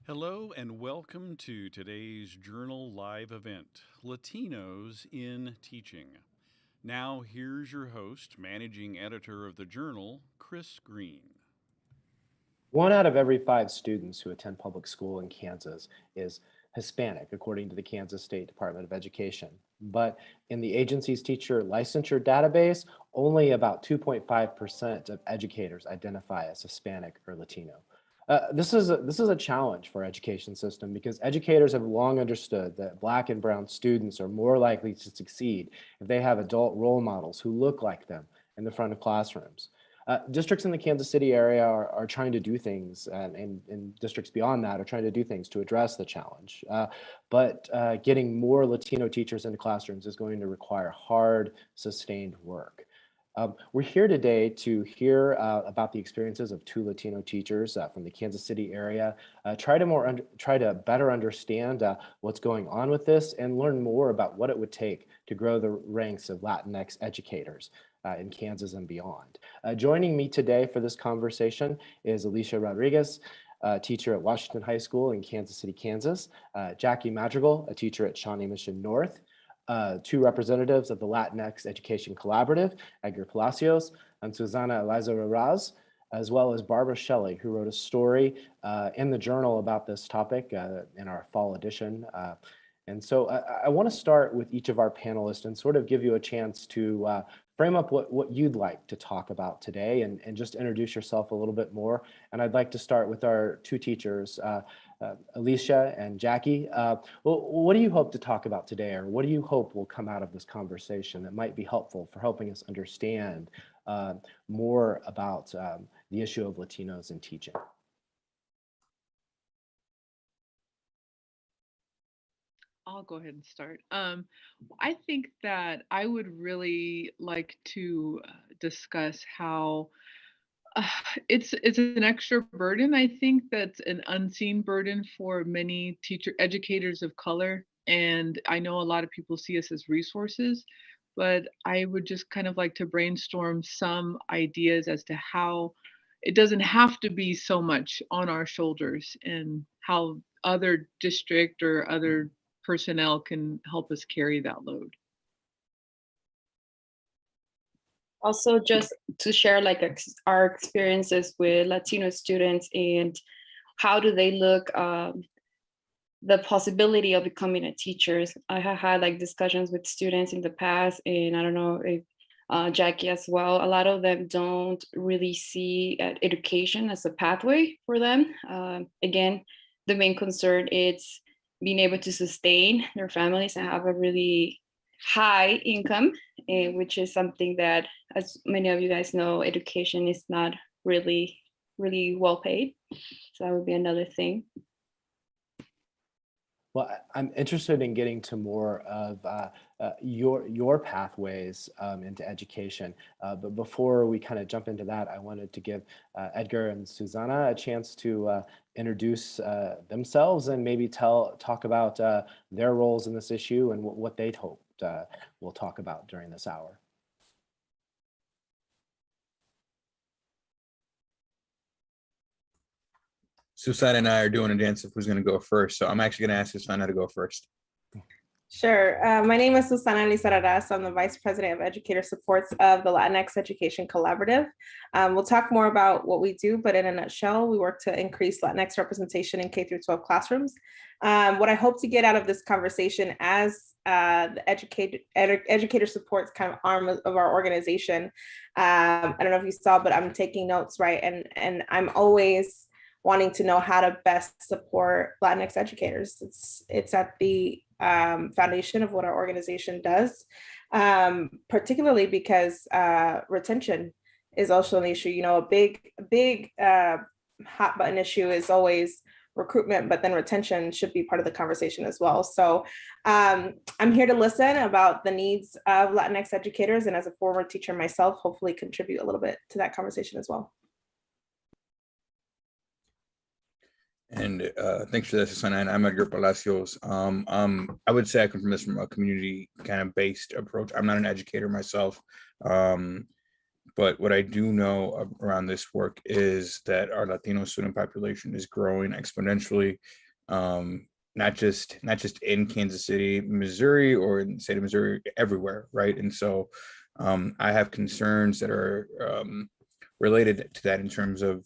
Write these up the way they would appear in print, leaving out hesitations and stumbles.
Hello and welcome to today's Journal Live event, Latinos in Teaching. Now here's your host, managing editor of the Journal, Chris Green. 1 out of every 5 students who attend public school in Kansas is Hispanic, according to the Kansas State Department of Education. But in the agency's teacher licensure database, only about 2.5% of educators identify as Hispanic or Latino. This is a challenge for our education system because educators have long understood that Black and Brown students are more likely to succeed if they have adult role models who look like them in the front of classrooms. Districts in the Kansas City area are trying to do things, and districts beyond that are trying to do things to address the challenge. But getting more Latino teachers into classrooms is going to require hard, sustained work. We're here today to hear about the experiences of 2 Latino teachers from the Kansas City area, try to better understand what's going on with this and learn more about what it would take to grow the ranks of Latinx educators in Kansas and beyond. Joining me today for this conversation is Alicia Rodriguez, a teacher at Washington High School in Kansas City, Kansas, Jackie Madrigal, a teacher at Shawnee Mission North, 2 representatives of the Latinx Education Collaborative, Edgar Palacios and Susana Elizarraraz, as well as Barbara Shelly, who wrote a story in the journal about this topic in our fall edition. And so I want to start with each of our panelists and sort of give you a chance to frame up what you'd like to talk about today and just introduce yourself a little bit more. And I'd like to start with our 2 teachers, Alicia and Jackie. What do you hope to talk about today, or what do you hope will come out of this conversation that might be helpful for helping us understand more about the issue of Latinos in teaching? I'll go ahead and start. I think that I would really like to discuss how uh, it's an extra burden. I think that's an unseen burden for many educators of color, and I know a lot of people see us as resources, but I would just kind of like to brainstorm some ideas as to how it doesn't have to be so much on our shoulders and how other district or other personnel can help us carry that load. Also, just to share like our experiences with Latino students and how do they look the possibility of becoming a teacher. I have had like discussions with students in the past, and I don't know if Jackie as well. A lot of them don't really see education as a pathway for them. Again, the main concern is being able to sustain their families and have a really high income, which is something that, as many of you guys know, education is not really well paid. So that would be another thing. Well, I'm interested in getting to more of your pathways into education. But before we kind of jump into that, I wanted to give Edgar and Susana a chance to introduce themselves and maybe talk about their roles in this issue and what they'd hoped we'll talk about during this hour. Susana and I are doing a dance of who's going to go first. So I'm actually going to ask Susana to go first. Sure. My name is Susana Elizarraraz. I'm the Vice President of Educator Supports of the Latinx Education Collaborative. We'll talk more about what we do, but in a nutshell, we work to increase Latinx representation in K-12 classrooms. What I hope to get out of this conversation as the educator supports kind of arm of our organization, I don't know if you saw, but I'm taking notes, right? And I'm always wanting to know how to best support Latinx educators. It's at the foundation of what our organization does, particularly because retention is also an issue. You know, a big hot button issue is always recruitment, but then retention should be part of the conversation as well. So I'm here to listen about the needs of Latinx educators, and as a former teacher myself, hopefully contribute a little bit to that conversation as well. And thanks for that, Susana. And I'm Edgar Palacios. I would say I come from a community kind of based approach. I'm not an educator myself, But what I do know around this work is that our Latino student population is growing exponentially, not just in Kansas City, Missouri, or in the state of Missouri, everywhere, right? And so I have concerns that are related to that in terms of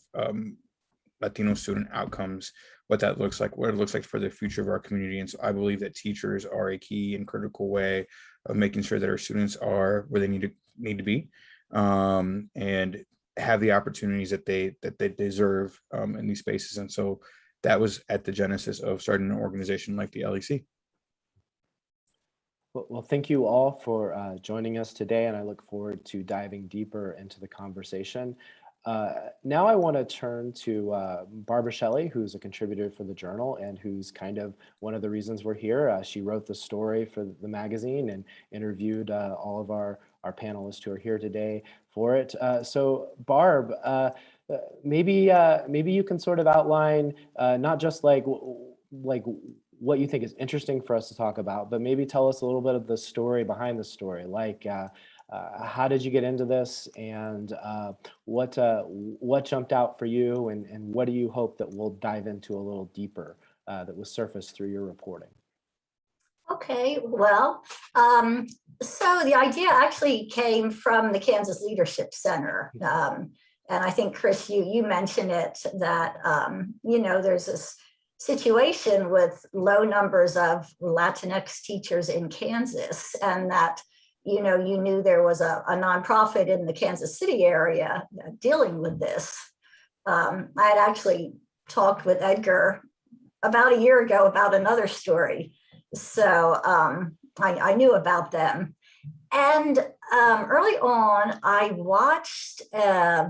Latino student outcomes, what that looks like, what it looks like for the future of our community. And so I believe that teachers are a key and critical way of making sure that our students are where they need to be, and have the opportunities that they deserve in these spaces. And so that was at the genesis of starting an organization like the LEC. Well, thank you all for joining us today, and I look forward to diving deeper into the conversation. Now I want to turn to Barbara Shelly, who's a contributor for the Journal and who's kind of one of the reasons we're here. She wrote the story for the magazine and interviewed all of our panelists who are here today for it. So Barb, maybe you can sort of outline not just like what you think is interesting for us to talk about, but maybe tell us a little bit of the story behind the story, like how did you get into this, and what jumped out for you, and what do you hope that we'll dive into a little deeper that was surfaced through your reporting? Okay, well, so the idea actually came from the Kansas Leadership Center. And I think, Chris, you mentioned it, that, there's this situation with low numbers of Latinx teachers in Kansas, and that, you knew there was a nonprofit in the Kansas City area dealing with this. I had actually talked with Edgar about a year ago about another story. So I knew about them. And early on, I watched a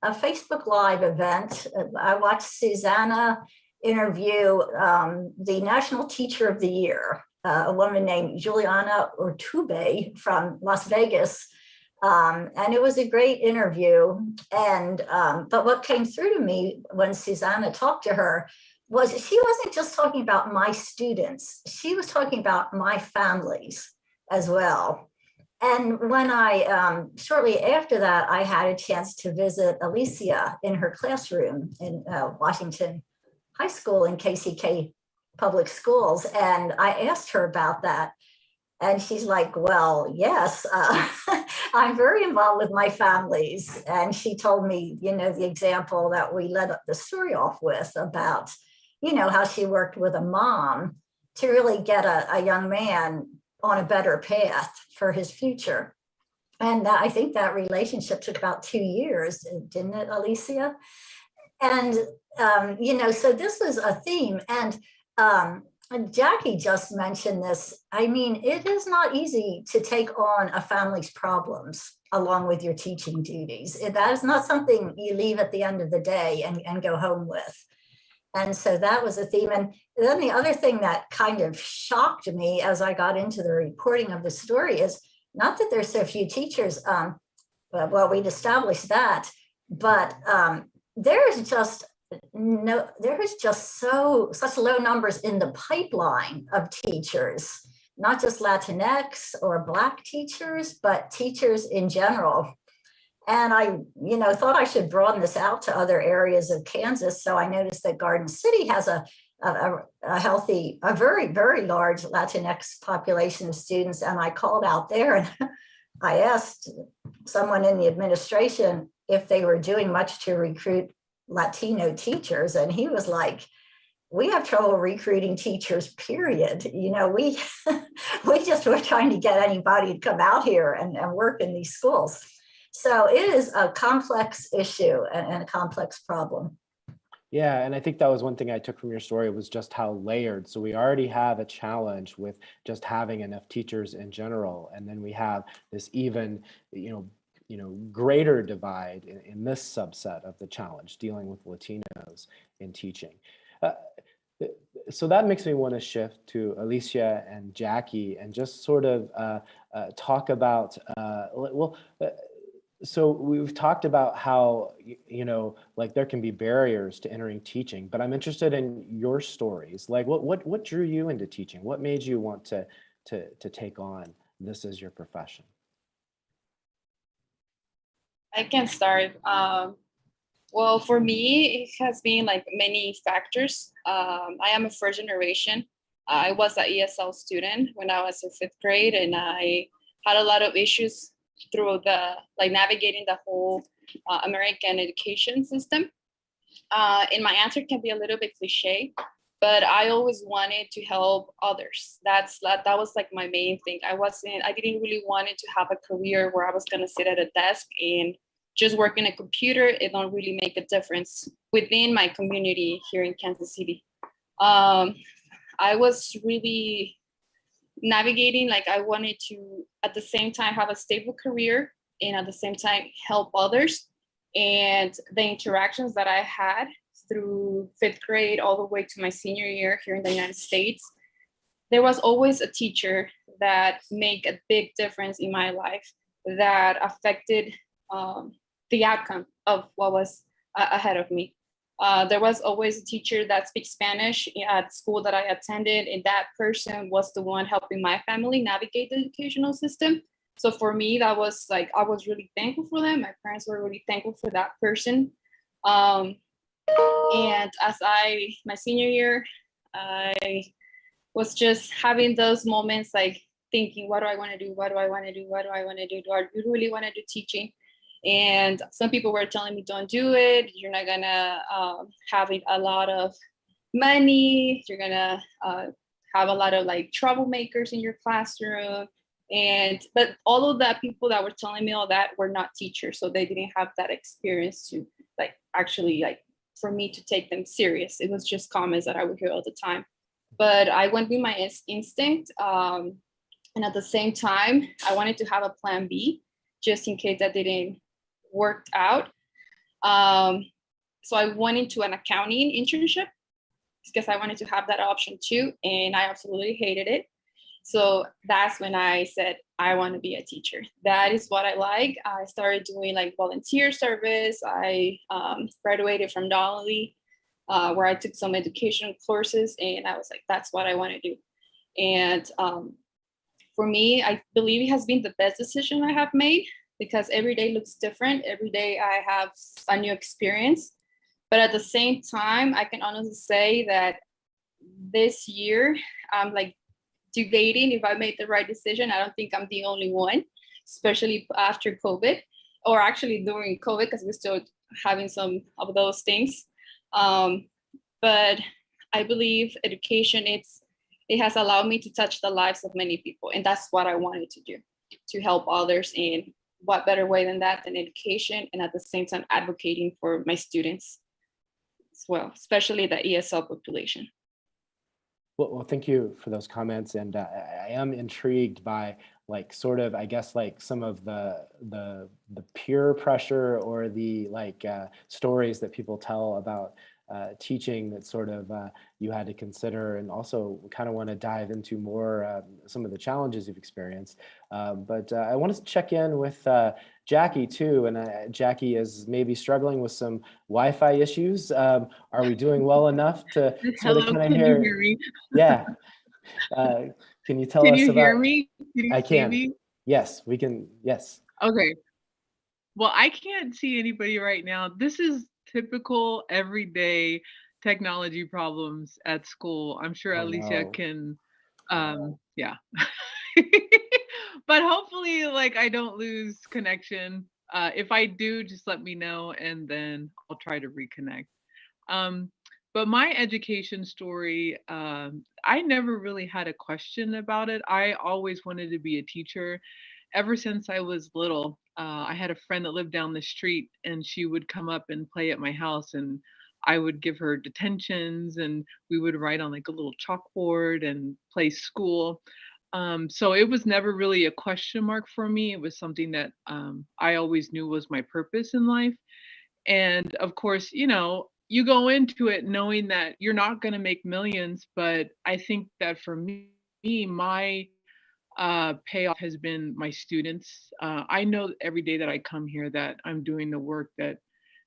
Facebook Live event. I watched Susana interview the National Teacher of the Year, a woman named Juliana Urtube from Las Vegas. And it was a great interview. And but what came through to me when Susana talked to her was she wasn't just talking about my students, she was talking about my families as well. And when I, shortly after that, I had a chance to visit Alicia in her classroom in Washington High School in KCK Public Schools. And I asked her about that. And she's like, well, yes, I'm very involved with my families. And she told me, the example that we led the story off with about, how she worked with a mom to really get a young man on a better path for his future. And I think that relationship took about 2 years, didn't it, Alicia? And, so this was a theme. And Jackie just mentioned this. I mean, it is not easy to take on a family's problems along with your teaching duties. That is not something you leave at the end of the day and go home with. And so that was a theme. And then the other thing that kind of shocked me as I got into the reporting of the story is not that there's so few teachers, well, we'd established that, but there is just such low numbers in the pipeline of teachers, not just Latinx or Black teachers, but teachers in general. And I, thought I should broaden this out to other areas of Kansas. So I noticed that Garden City has a very, very large Latinx population of students. And I called out there and I asked someone in the administration if they were doing much to recruit Latino teachers. And he was like, we have trouble recruiting teachers, period. We just were trying to get anybody to come out here and work in these schools. So it is a complex issue and a complex problem. Yeah, and I think that was one thing I took from your story was just how layered. So we already have a challenge with just having enough teachers in general, and then we have this even, greater divide in this subset of the challenge, dealing with Latinos in teaching. So that makes me want to shift to Alicia and Jackie and just sort of talk about, so we've talked about how, there can be barriers to entering teaching, but I'm interested in your stories. Like what drew you into teaching? What made you want to take on this as your profession? I can start. Well, for me, it has been like many factors. I am a first generation. I was an ESL student when I was in 5th grade, and I had a lot of issues through the like navigating the whole American education system. And my answer can be a little bit cliche, but I always wanted to help others. That was like my main thing. I didn't really wanted to have a career where I was gonna sit at a desk and just work in a computer. It don't really make a difference within my community here in Kansas City. I was really navigating, like I wanted to at the same time have a stable career and at the same time help others. And the interactions that I had through 5th grade all the way to my senior year here in the United States, there was always a teacher that made a big difference in my life that affected the outcome of what was ahead of me. There was always a teacher that speaks Spanish at school that I attended, and that person was the one helping my family navigate the educational system. So for me, that was like, I was really thankful for them. My parents were really thankful for that person. And my senior year, I was just having those moments like thinking, what do I want to do? What do I want to do? What do I want to do? Do I really want to do teaching? And some people were telling me, don't do it. You're not gonna have a lot of money. You're gonna have a lot of like troublemakers in your classroom. But all of that people that were telling me all that were not teachers. So they didn't have that experience to like actually like for me to take them serious. It was just comments that I would hear all the time. But I went with my instinct. And at the same time, I wanted to have a plan B just in case that didn't work out. So I went into an accounting internship because I wanted to have that option too. And I absolutely hated it. So that's when I said, I want to be a teacher. That is what I like. I started doing like volunteer service. I graduated from Donnelly, where I took some education courses, and I was like, that's what I want to do. And for me, I believe it has been the best decision I have made because every day looks different. Every day I have a new experience. But at the same time, I can honestly say that this year, I'm like debating if I made the right decision. I don't think I'm the only one, especially after COVID, or actually during COVID, because we're still having some of those things. But I believe education, it has allowed me to touch the lives of many people. And that's what I wanted to do, to help others. And what better way than that, than education, and at the same time advocating for my students as well, especially the ESL population. Well, thank you for those comments. And I am intrigued by like sort of, I guess, like some of the peer pressure or the like stories that people tell about teaching that sort of you had to consider, and also kind of want to dive into more some of the challenges you've experienced. But I want to check in with Jackie too, and Jackie is maybe struggling with some Wi-Fi issues. Are we doing well enough to sort of kind of hear? You hear me? Yeah. Can you tell us about? Can you hear me? Can you I see can. me? Yes, we can. Yes. Okay. Well, I can't see anybody right now. This is typical everyday technology problems at school. I'm sure Oh, Alicia no. can, yeah. But hopefully, like, I don't lose connection. If I do, just let me know, and then I'll try to reconnect. But my education story, I never really had a question about it. I always wanted to be a teacher ever since I was little. I had a friend that lived down the street, and she would come up and play at my house, and I would give her detentions, and we would write on like a little chalkboard and play school. So it was never really a question mark for me. It was something that I always knew was my purpose in life. And of course, you go into it knowing that you're not going to make millions, but I think that for me, my payoff has been my students. I know every day that I come here that I'm doing the work that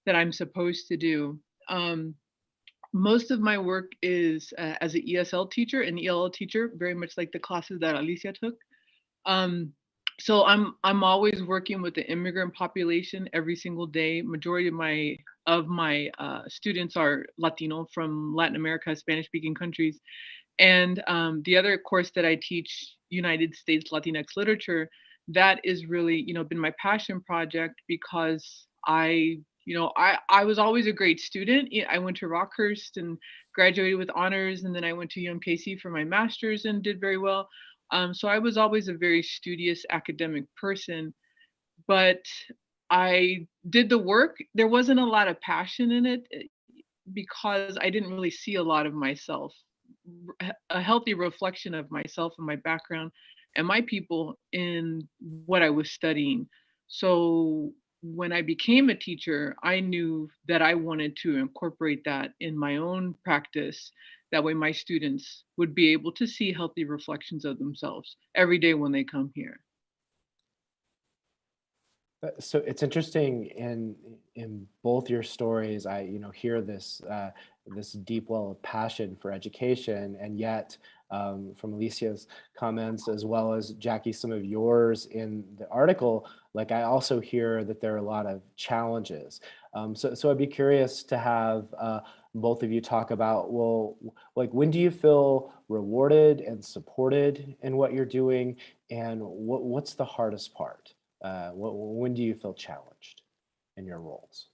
I'm supposed to do. Most of my work is as an ESL teacher, an ELL teacher, very much like the classes that Alicia took. So I'm always working with the immigrant population every single day. Majority of my students are Latino from Latin America, Spanish speaking countries. And the other course that I teach, United States Latinx literature, that is really, been my passion project because I was always a great student. I went to Rockhurst and graduated with honors, and then I went to UMKC for my master's and did very well. So I was always a very studious academic person, but I did the work. There wasn't a lot of passion in it because I didn't really see a lot of myself, a healthy reflection of myself and my background and my people in what I was studying. So when I became a teacher, I knew that I wanted to incorporate that in my own practice. That way, my students would be able to see healthy reflections of themselves every day when they come here. So it's interesting in both your stories. I hear this this deep well of passion for education, and yet from Alicia's comments as well as Jackie, some of yours in the article, like I also hear that there are a lot of challenges. So I'd be curious to have both of you talk about, well, like when do you feel rewarded and supported in what you're doing, and what's the hardest part? When do you feel challenged in your roles?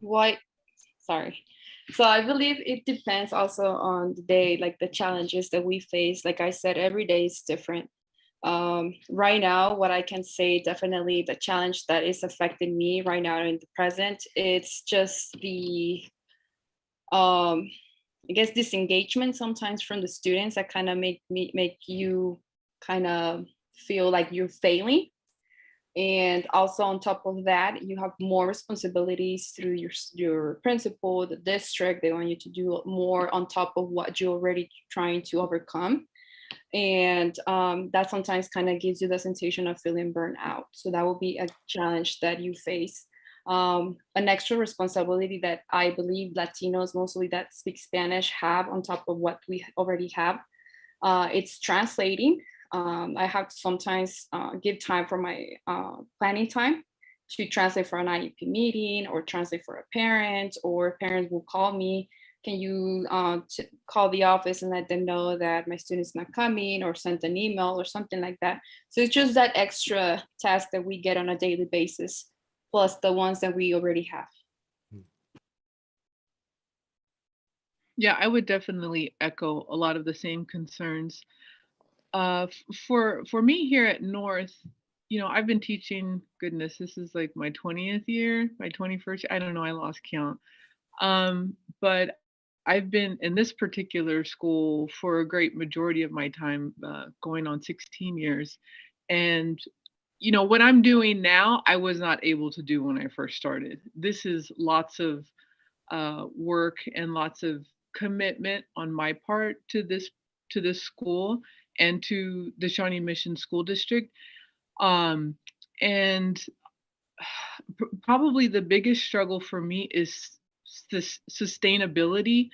Why? Sorry. So I believe it depends also on the day, like the challenges that we face. Like I said, every day is different. Right now, what I can say, definitely the challenge that is affecting me right now in the present, it's just the I guess disengagement sometimes from the students that kind of make you kind of feel like you're failing. And also on top of that, you have more responsibilities through your principal, the district. They want you to do more on top of what you're already trying to overcome. And that sometimes kind of gives you the sensation of feeling burnt out. So that will be a challenge that you face. An extra responsibility that I believe Latinos, mostly that speak Spanish, have on top of what we already have. It's translating. I have to sometimes give time for my planning time to translate for an IEP meeting or translate for a parent, or parents will call me. Can you call the office and let them know that my student's not coming, or send an email or something like that. So it's just that extra task that we get on a daily basis, plus the ones that we already have. Yeah, I would definitely echo a lot of the same concerns. For me here at North, I've been teaching, goodness, this is like my 20th year, my 21st, I don't know, I lost count. But I've been in this particular school for a great majority of my time, going on 16 years. And what I'm doing now, I was not able to do when I first started. This is lots of work and lots of commitment on my part to this school and to the Shawnee Mission School District. And probably the biggest struggle for me is this sustainability.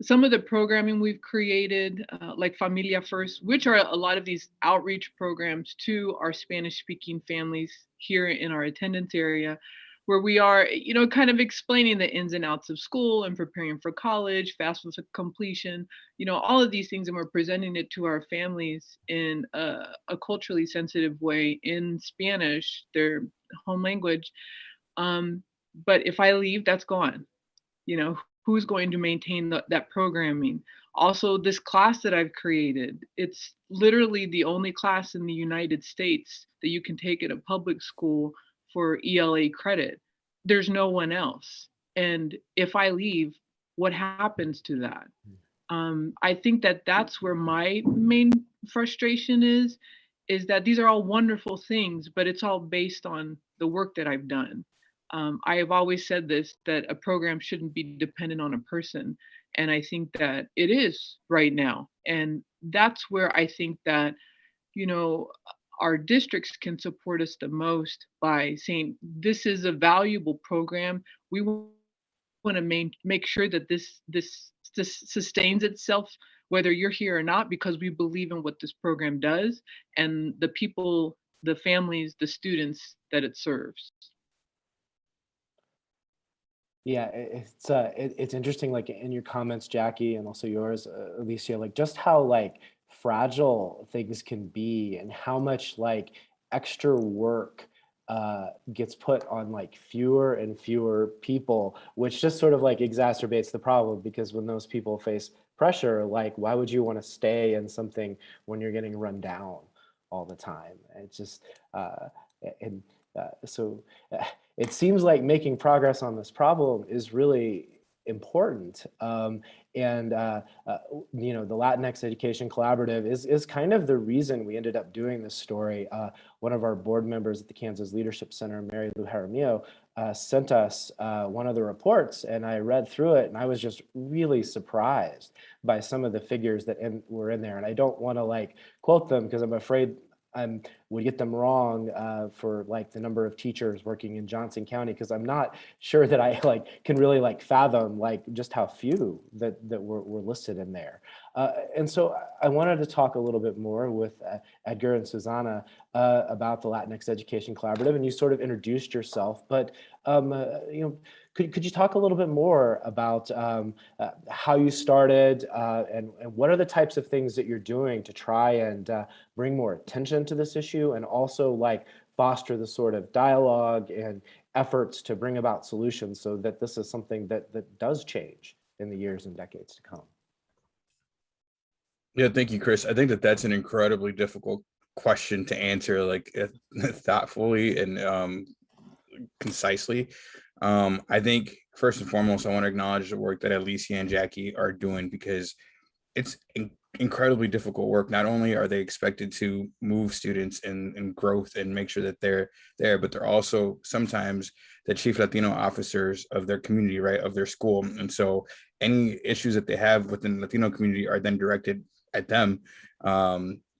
Some of the programming we've created, like Familia First, which are a lot of these outreach programs to our Spanish speaking families here in our attendance area, where we are, kind of explaining the ins and outs of school and preparing for college, FAFSA completion, all of these things. And we're presenting it to our families in a culturally sensitive way in Spanish, their home language. But if I leave, that's gone. Who's going to maintain that programming? Also, this class that I've created, it's literally the only class in the United States that you can take at a public school for ELA credit. There's no one else. And if I leave, what happens to that? I think that that's where my main frustration is that these are all wonderful things, but it's all based on the work that I've done. I have always said this, that a program shouldn't be dependent on a person. And I think that it is right now. And that's where I think that, our districts can support us the most by saying, this is a valuable program. We want to make sure that this sustains itself whether you're here or not, because we believe in what this program does and the people, the families, the students that it serves. Yeah, it's interesting, like in your comments, Jackie, and also yours, Alicia, like just how like fragile things can be, and how much like extra work gets put on like fewer and fewer people, which just sort of like exacerbates the problem, because when those people face pressure, like why would you want to stay in something when you're getting run down all the time? It's just and so it seems like making progress on this problem is really important. And you know, the Latinx Education Collaborative is kind of the reason we ended up doing this story. One of our board members at the Kansas Leadership Center, Mary Lou Jaramillo, sent us one of the reports, and I read through it, and I was just really surprised by some of the figures that were in there. And I don't want to like quote them because I'm afraid I would get them wrong for like the number of teachers working in Johnson County, because I'm not sure that I like can really like fathom like just how few that were listed in there. And so I wanted to talk a little bit more with Edgar and Susana about the Latinx Education Collaborative, and you sort of introduced yourself, but you know, could you talk a little bit more about how you started and what are the types of things that you're doing to try and bring more attention to this issue, and also like foster the sort of dialogue and efforts to bring about solutions so that this is something that does change in the years and decades to come? Yeah, thank you, Chris. I think that that's an incredibly difficult question to answer, like thoughtfully and concisely. I think first and foremost, I want to acknowledge the work that Alicia and Jackie are doing, because it's incredibly difficult work. Not only are they expected to move students in growth and make sure that they're there, but they're also sometimes the chief Latino officers of their community, right, of their school. And so any issues that they have within the Latino community are then directed at them.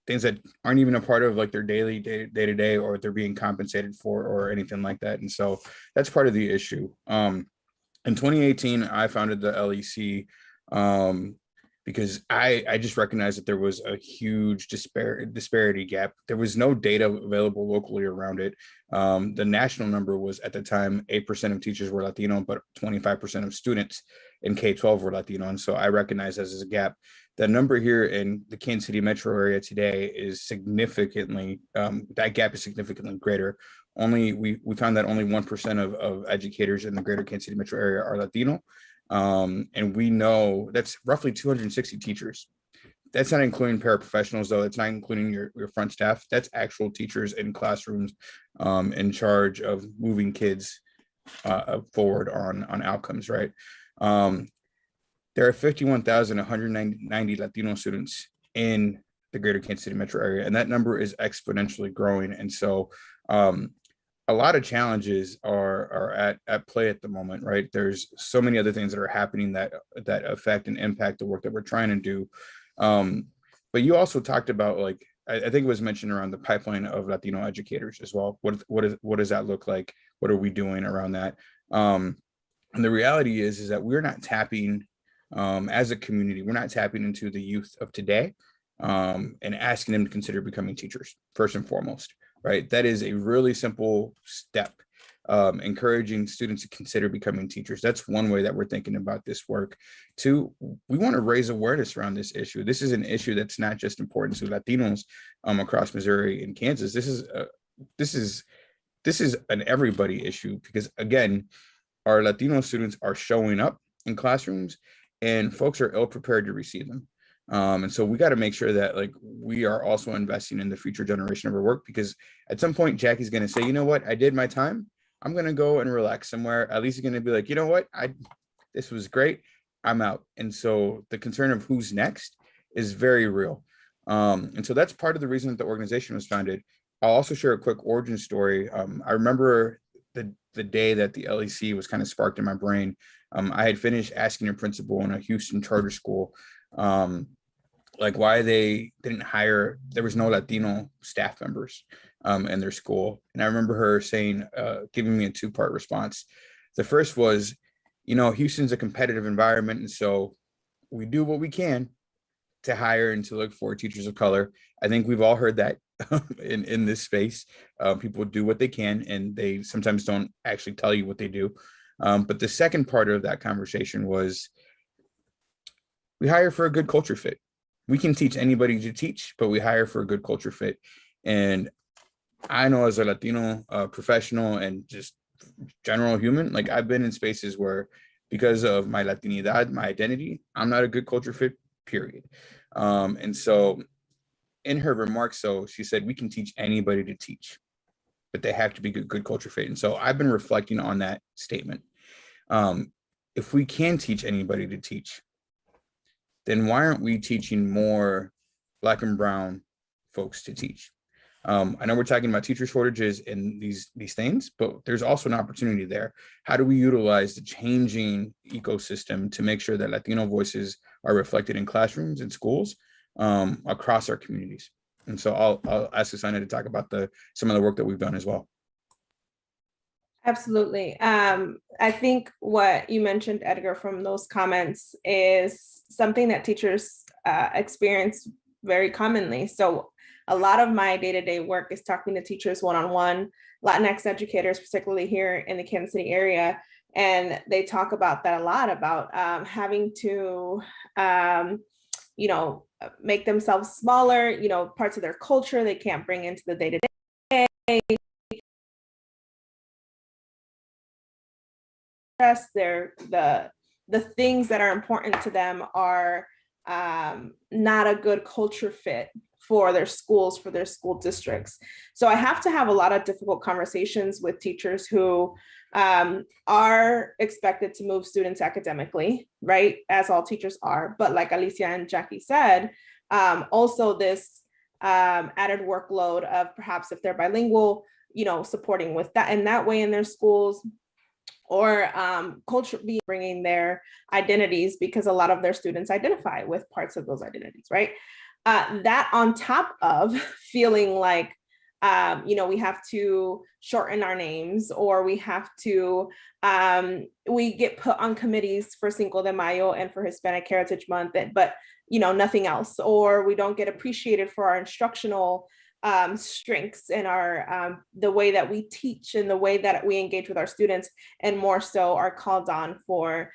Things that aren't even a part of like their daily day-to-day, or they're being compensated for, or anything like that. And so that's part of the issue. In 2018, I founded the LEC because I just recognized that there was a huge disparity gap. There was no data available locally around it. The national number was at the time 8% of teachers were Latino, but 25% of students in K-12 were Latino. And so I recognized this as a gap. The number here in the Kansas City metro area today is significantly, that gap is significantly greater. We found that only 1% of educators in the greater Kansas City metro area are Latino. And we know that's roughly 260 teachers. That's not including paraprofessionals, though. It's not including your front staff. That's actual teachers in classrooms in charge of moving kids forward on outcomes, right? There are 51,190 Latino students in the greater Kansas City metro area, and that number is exponentially growing. And so a lot of challenges are at play at the moment, right? There's so many other things that are happening that affect and impact the work that we're trying to do. But you also talked about, like, I think it was mentioned around the pipeline of Latino educators as well. What does that look like? What are we doing around that? And the reality is that we're not tapping, as a community, we're not tapping into the youth of today and asking them to consider becoming teachers, first and foremost, right? That is a really simple step, encouraging students to consider becoming teachers. That's one way that we're thinking about this work. Two, we want to raise awareness around this issue. This is an issue that's not just important to Latinos across Missouri and Kansas. This is an everybody issue, because again, our Latino students are showing up in classrooms and folks are ill prepared to receive them. And so we got to make sure that, like, we are also investing in the future generation of our work, because at some point Jackie's going to say, you know what, I did my time. I'm going to go and relax somewhere. At least he's going to be like, you know what, this was great. I'm out. And so the concern of who's next is very real. And so that's part of the reason that the organization was founded. I'll also share a quick origin story. I remember the day that the LEC was kind of sparked in my brain. I had finished asking a principal in a Houston charter school, like, why they didn't hire, there was no Latino staff members in their school. And I remember her saying, giving me a two-part response. The first was, you know, Houston's a competitive environment, and so we do what we can, to hire and to look for teachers of color. I think we've all heard that in this space. People do what they can, and they sometimes don't actually tell you what they do. But the second part of that conversation was, we hire for a good culture fit. We can teach anybody to teach, but we hire for a good culture fit. And I know, as a Latino professional and just general human, like, I've been in spaces where, because of my Latinidad, my identity, I'm not a good culture fit, period. And so in her remarks, so she said, we can teach anybody to teach, but they have to be good culture fit. And so I've been reflecting on that statement. If we can teach anybody to teach, then why aren't we teaching more Black and brown folks to teach? I know we're talking about teacher shortages and these things, but there's also an opportunity there. How do we utilize the changing ecosystem to make sure that Latino voices are reflected in classrooms and schools across our communities? And so I'll ask Susana to talk about some of the work that we've done as well. Absolutely. I think what you mentioned, Edgar, from those comments is something that teachers experience very commonly. So a lot of my day-to-day work is talking to teachers one-on-one, Latinx educators, particularly here in the Kansas City area. And they talk about that a lot, about having to, make themselves smaller, parts of their culture they can't bring into the day-to-day. The things that are important to them are not a good culture fit for their schools, for their school districts. So I have to have a lot of difficult conversations with teachers who are expected to move students academically, right? As all teachers are. But like Alicia and Jackie said, also this added workload of perhaps if they're bilingual, supporting with that in that way in their schools, or culture bringing their identities, because a lot of their students identify with parts of those identities, right? That on top of feeling like, we have to shorten our names, or we have to, we get put on committees for Cinco de Mayo and for Hispanic Heritage Month, but nothing else, or we don't get appreciated for our instructional strengths and our the way that we teach and the way that we engage with our students, and more so are called on for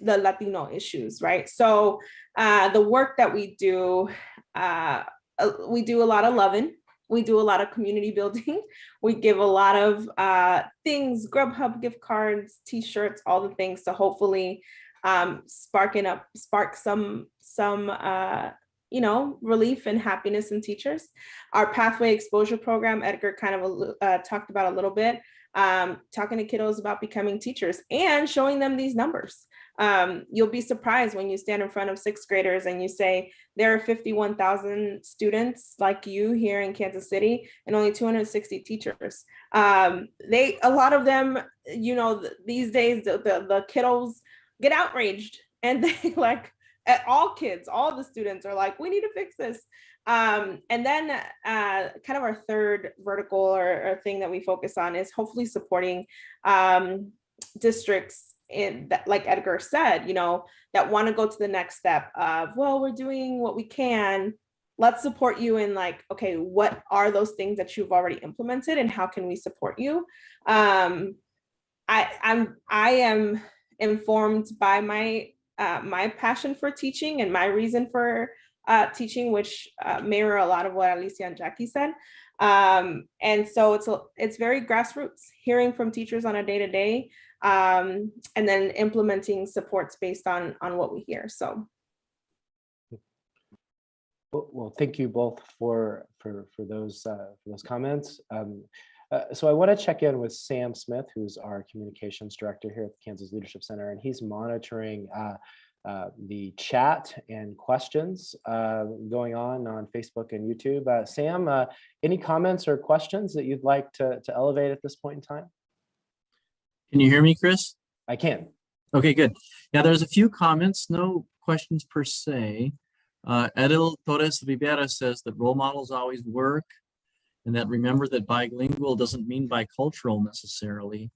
the Latino issues, right? So the work that we do a lot of loving. We do a lot of community building. We give a lot of things, Grubhub gift cards, t-shirts, all the things to hopefully spark some relief and happiness in teachers. Our Pathway Exposure Program, Edgar kind of talked about a little bit, talking to kiddos about becoming teachers and showing them these numbers. You'll be surprised when you stand in front of sixth graders and you say, there are 51,000 students like you here in Kansas City and only 260 teachers. A lot of them, these days, the kiddos get outraged, and they all the students are like, we need to fix this. And then kind of our third vertical or thing that we focus on is hopefully supporting districts in that, like Edgar said, that want to go to the next step of, well, we're doing what we can. Let's support you in okay, what are those things that you've already implemented and how can we support you? I am informed by my passion for teaching and my reason for teaching, which mirror a lot of what Alicia and Jackie said. And so it's very grassroots, hearing from teachers on a day-to-day, and then implementing supports based on what we hear. So. Well, thank you both for those comments. So I want to check in with Sam Smith, who's our communications director here at the Kansas Leadership Center, and he's monitoring the chat and questions going on Facebook and YouTube. Sam, any comments or questions that you'd like to elevate at this point in time? Can you hear me, Chris? I can. Okay, good. Yeah, there's a few comments, no questions per se. Edil Torres Rivera says that role models always work, and that remember that bilingual doesn't mean bicultural necessarily,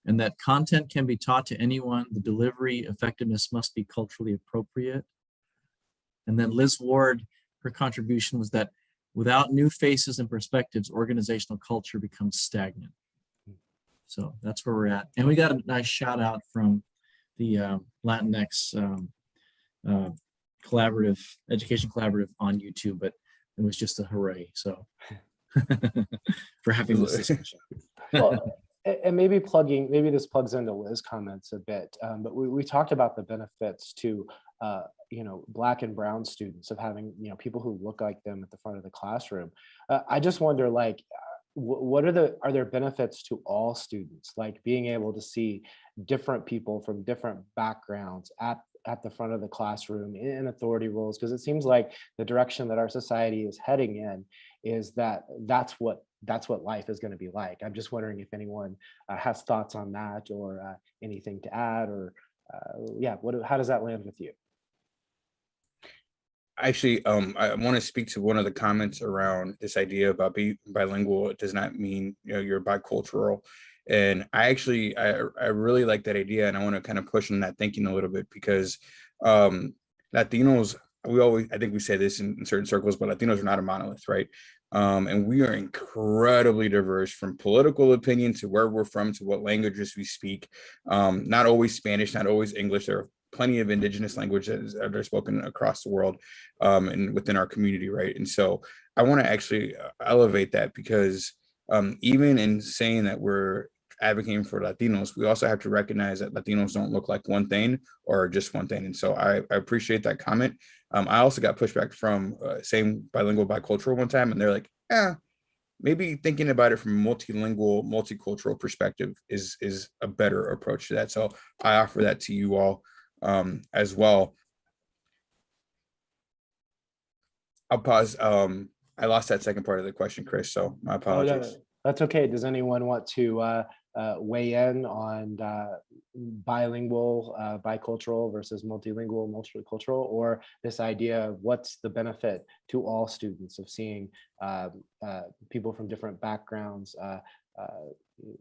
and that content can be taught to anyone. The delivery effectiveness must be culturally appropriate. And then Liz Ward, her contribution was that without new faces and perspectives, organizational culture becomes stagnant. So that's where we're at. And we got a nice shout out from the Latinx collaborative, education collaborative on YouTube, but it was just a hooray. So for having this discussion. Well, and maybe this plugs into Liz's comments a bit, but we talked about the benefits to Black and brown students of having people who look like them at the front of the classroom. I just wonder, like, are there benefits to all students, like being able to see different people from different backgrounds at the front of the classroom in authority roles? Because it seems like the direction that our society is heading in is that's what life is going to be like. I'm just wondering if anyone has thoughts on that, or anything to add, or how does that land with you? Actually, I want to speak to one of the comments around this idea about being bilingual. It does not mean you're bicultural. And I really like that idea, and I want to kind of push on that thinking a little bit, because Latinos, I think we say this in certain circles, but Latinos are not a monolith, right? And we are incredibly diverse, from political opinion to where we're from to what languages we speak. Not always Spanish, not always English. There are plenty of indigenous languages that are spoken across the world and within our community, right? And so I want to actually elevate that, because even in saying that we're advocating for Latinos, we also have to recognize that Latinos don't look like one thing or just one thing. And so I appreciate that comment. I also got pushback from saying bilingual, bicultural one time, and they're like, maybe thinking about it from a multilingual, multicultural perspective is a better approach to that. So I offer that to you all as well. I'll pause. I lost that second part of the question, Chris, so my apologies. No, that's okay. Does anyone want to weigh in on bilingual, bicultural versus multilingual, multicultural, or this idea of what's the benefit to all students of seeing people from different backgrounds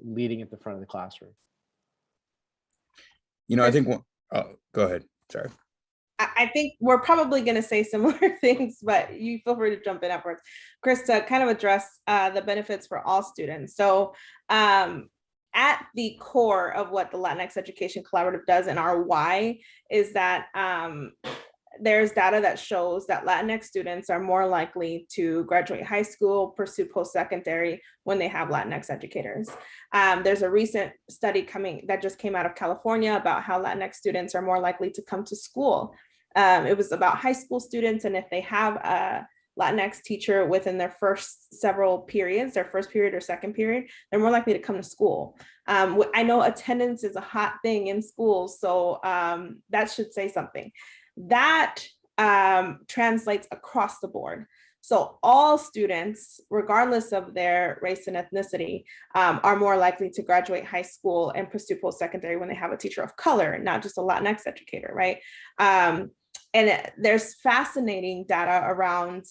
leading at the front of the classroom? I think go ahead. Sorry. I think we're probably going to say similar things, but you feel free to jump in afterwards. Chris, to kind of address the benefits for all students. So at the core of what the Latinx Education Collaborative does, and our why, is that there's data that shows that Latinx students are more likely to graduate high school, pursue post-secondary when they have Latinx educators. There's a recent study that just came out of California about how Latinx students are more likely to come to school. It was about high school students, and if they have a Latinx teacher within their first several periods, their first period or second period, they're more likely to come to school. I know attendance is a hot thing in schools, so that should say something. That translates across the board. So all students, regardless of their race and ethnicity, are more likely to graduate high school and pursue post-secondary when they have a teacher of color, not just a Latinx educator, right? And there's fascinating data around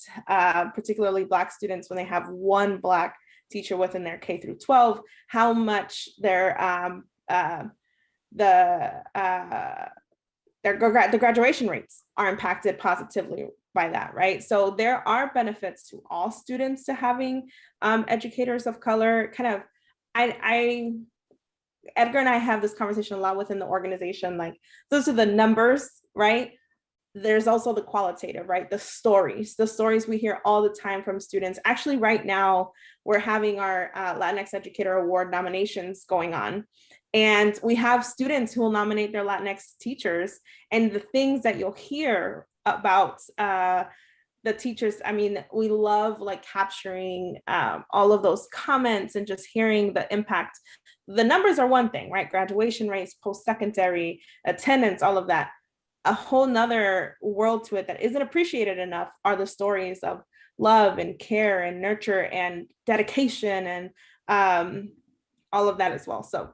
particularly Black students when they have one Black teacher within their K through 12, how much their graduation rates are impacted positively by that, right? So there are benefits to all students to having educators of color. Kind of, Edgar and I have this conversation a lot within the organization, like those are the numbers, right? There's also the qualitative, right? The stories we hear all the time from students. Actually, right now, we're having our Latinx Educator Award nominations going on. And we have students who will nominate their Latinx teachers. And the things that you'll hear about the teachers, I mean, we love like capturing all of those comments and just hearing the impact. The numbers are one thing, right? Graduation rates, post-secondary, attendance, all of that. A whole nother world to it that isn't appreciated enough are the stories of love and care and nurture and dedication and all of that as well. So.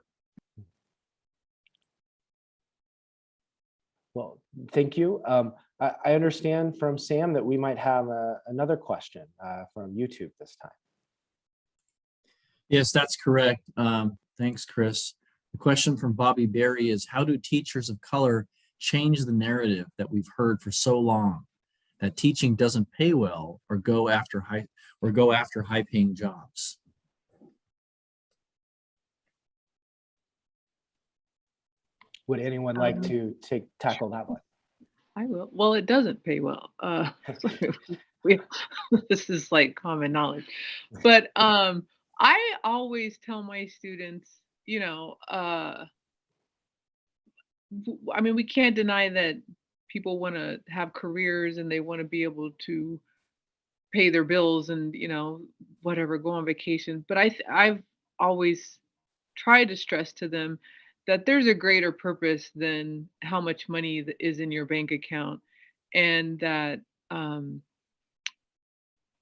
Well, thank you. I understand from Sam that we might have another question from YouTube this time. Yes, that's correct. Thanks, Chris. The question from Bobby Berry is, how do teachers of color change the narrative that we've heard for so long? that teaching doesn't pay well or go after high paying jobs. Would anyone like to tackle that one? I will. Well, it doesn't pay well. We, this is like common knowledge. But I always tell my students, you know, I mean, we can't deny that people want to have careers and they want to be able to pay their bills and, you know, whatever, go on vacation. But I've always tried to stress to them that there's a greater purpose than how much money is in your bank account, and that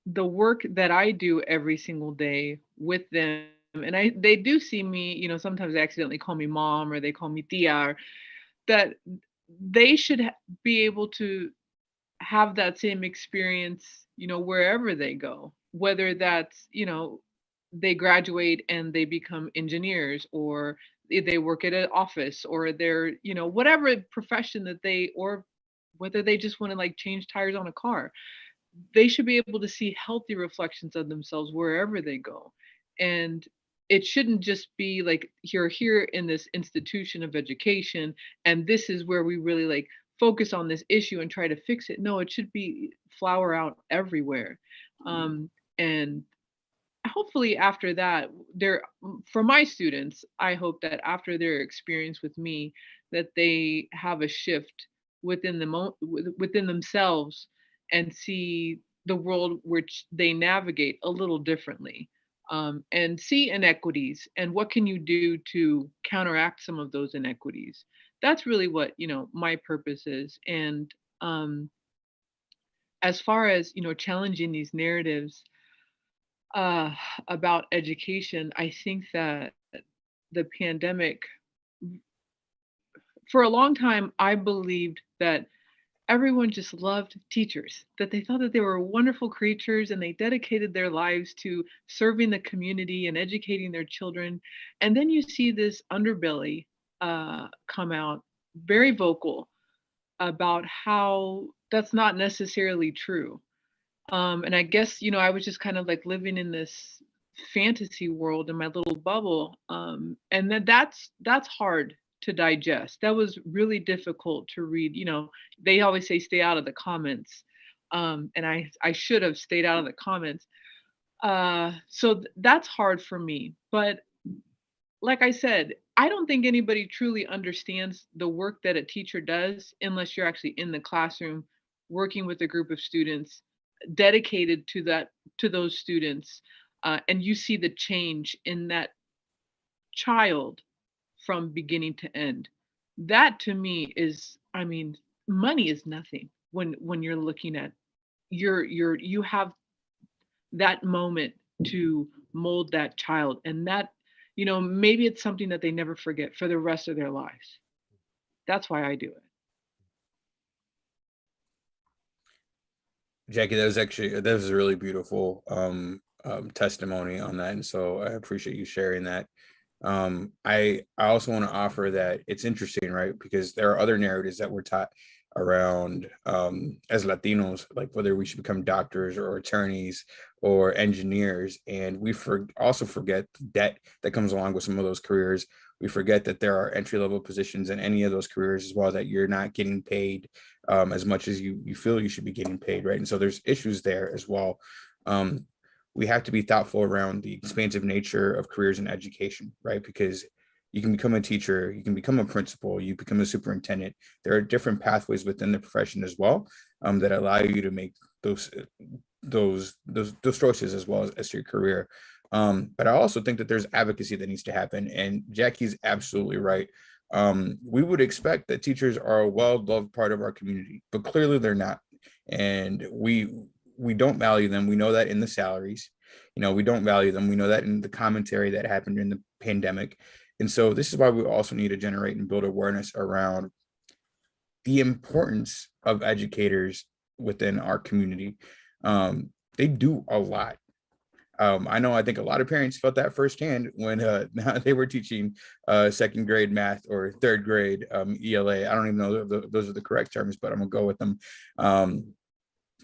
the work that I do every single day with them, and they do see me, you know, sometimes they accidentally call me mom or they call me tia, that they should be able to have that same experience, you know, wherever they go, whether that's, you know, they graduate and they become engineers, or they work at an office, or they're, you know, whatever profession that they, or whether they just want to like change tires on a car. They should be able to see healthy reflections of themselves wherever they go. And it shouldn't just be like, you're here in this institution of education and this is where we really like focus on this issue and try to fix it. No, it should be flower out everywhere. And hopefully after that, for my students, I hope that after their experience with me, that they have a shift within themselves and see the world which they navigate a little differently, and see inequities and what can you do to counteract some of those inequities. That's really what, you know, my purpose is. And as far as, you know, challenging these narratives about education, I think that the pandemic, for a long time, I believed that everyone just loved teachers, that they thought that they were wonderful creatures and they dedicated their lives to serving the community and educating their children. And then you see this underbelly come out, very vocal about how that's not necessarily true. And I guess, you know, I was just kind of like living in this fantasy world in my little bubble. And that's hard to digest. That was really difficult to read. You know, they always say stay out of the comments. And I should have stayed out of the comments. So that's hard for me. But like I said, I don't think anybody truly understands the work that a teacher does unless you're actually in the classroom working with a group of students dedicated to those students, and you see the change in that child from beginning to end. That to me is, I mean, money is nothing when you're looking at you have that moment to mold that child, and that, you know, maybe it's something that they never forget for the rest of their lives. That's why I do it. Jackie, that was a really beautiful testimony on that, and so I appreciate you sharing that. I also want to offer that it's interesting, right? Because there are other narratives that we're taught around as Latinos, like whether we should become doctors or attorneys or engineers, and we also forget the debt that comes along with some of those careers. We forget that there are entry-level positions in any of those careers as well, that you're not getting paid as much as you feel you should be getting paid, right? And so there's issues there as well. We have to be thoughtful around the expansive nature of careers in education, right? Because you can become a teacher, you can become a principal, you become a superintendent. There are different pathways within the profession as well that allow you to make those choices as well as your career. But I also think that there's advocacy that needs to happen, and Jackie's absolutely right. We would expect that teachers are a well-loved part of our community, but clearly they're not. And we don't value them. We know that in the salaries, you know, we don't value them. We know that in the commentary that happened in the pandemic. And so this is why we also need to generate and build awareness around the importance of educators within our community. They do a lot. I think a lot of parents felt that firsthand when they were teaching second grade math or third grade ELA. I don't even know if those are the correct terms, but I'm gonna go with them.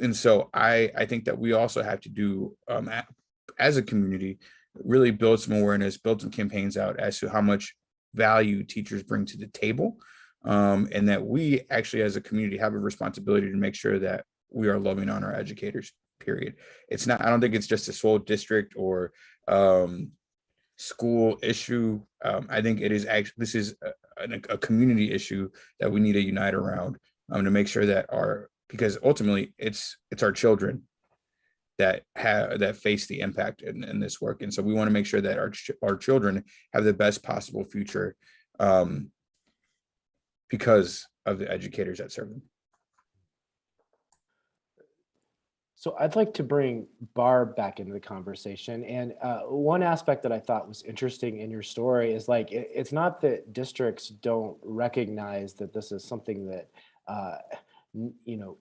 And so I think that we also have to do, as a community, really build some awareness, build some campaigns out as to how much value teachers bring to the table, and that we actually as a community have a responsibility to make sure that we are loving on our educators, period. It's not, I don't think it's just a sole district or school issue. I think it is actually, this is a community issue that we need to unite around, to make sure that because ultimately it's our children that face the impact in this work. And so we want to make sure that our children have the best possible future, because of the educators that serve them. So I'd like to bring Barb back into the conversation. And one aspect that I thought was interesting in your story is like, it's not that districts don't recognize that this is something that,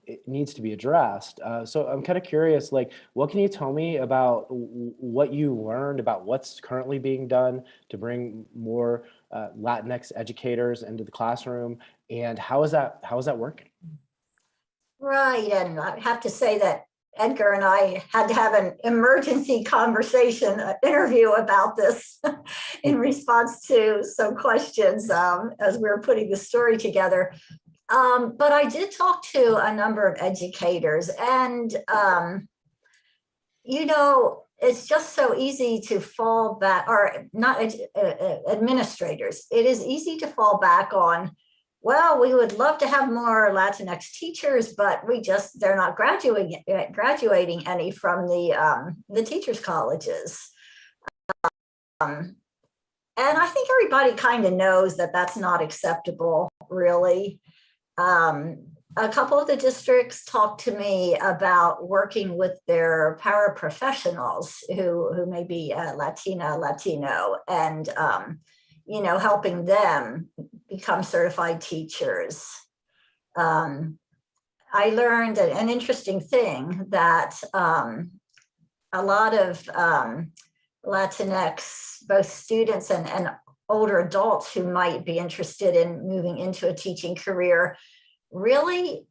it needs to be addressed. So I'm kind of curious, like, what can you tell me about what you learned about what's currently being done to bring more Latinx educators into the classroom, and how is that working? Right, and I have to say that Edgar and I had to have an emergency conversation, interview about this in response to some questions as we were putting the story together. But I did talk to a number of educators, and, it's just so easy to fall back, or not administrators. It is easy to fall back on, well, we would love to have more Latinx teachers, but they're not graduating any from the teachers' colleges. And I think everybody kind of knows that that's not acceptable, really. A couple of the districts talked to me about working with their paraprofessionals who may be Latino, and helping them become certified teachers. I learned an interesting thing that a lot of Latinx, both students and older adults who might be interested in moving into a teaching career, really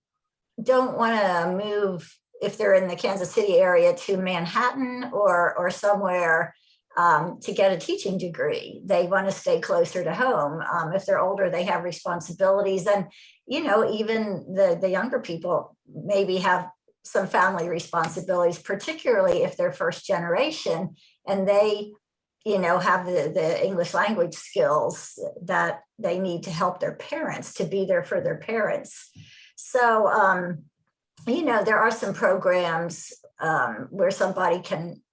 don't want to move, if they're in the Kansas City area, to Manhattan or somewhere to get a teaching degree. They want to stay closer to home. If they're older, they have responsibilities. And, even the younger people maybe have some family responsibilities, particularly if they're first generation and they, have the English language skills that they need to help their parents, to be there for their parents. So, there are some programs where somebody can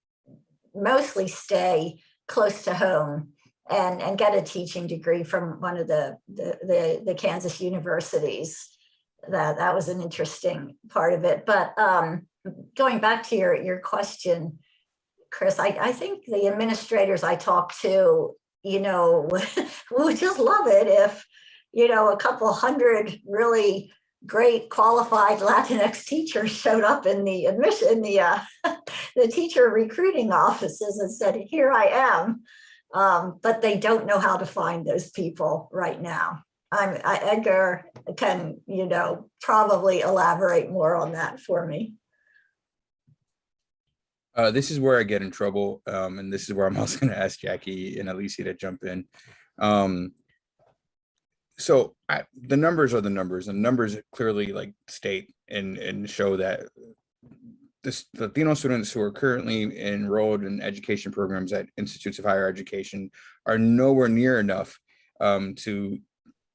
mostly stay close to home and get a teaching degree from one of the Kansas universities. That was an interesting part of it. But going back to your question, Chris, I think the administrators I talked to, would just love it if, a couple hundred really great qualified Latinx teachers showed up in the the teacher recruiting offices and said, here I am. But they don't know how to find those people right now. Edgar can, probably elaborate more on that for me. This is where I get in trouble, and this is where I'm also going to ask Jackie and Alicia to jump in. So the numbers are the numbers, and numbers clearly state and show that the Latino students who are currently enrolled in education programs at institutes of higher education are nowhere near enough to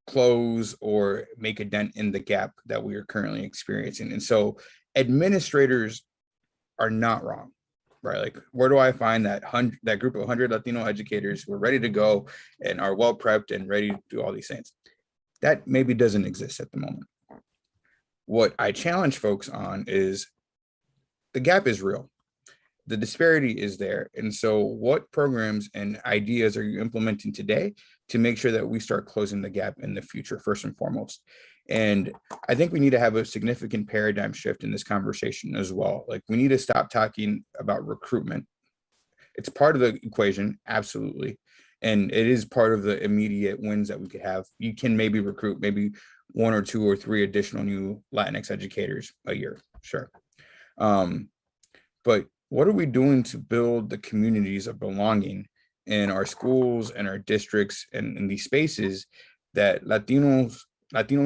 close or make a dent in the gap that we are currently experiencing. And so administrators are not wrong. Right, like, where do I find that group of 100 Latino educators who are ready to go and are well prepped and ready to do all these things? That maybe doesn't exist at the moment. What I challenge folks on is the gap is real. The disparity is there. And so what programs and ideas are you implementing today to make sure that we start closing the gap in the future, first and foremost? And I think we need to have a significant paradigm shift in this conversation as well. Like, we need to stop talking about recruitment. It's part of the equation, absolutely. And it is part of the immediate wins that we could have. You can maybe recruit maybe 1 or 2 or 3 additional new Latinx educators a year, sure. But what are we doing to build the communities of belonging in our schools and our districts and in these spaces that Latino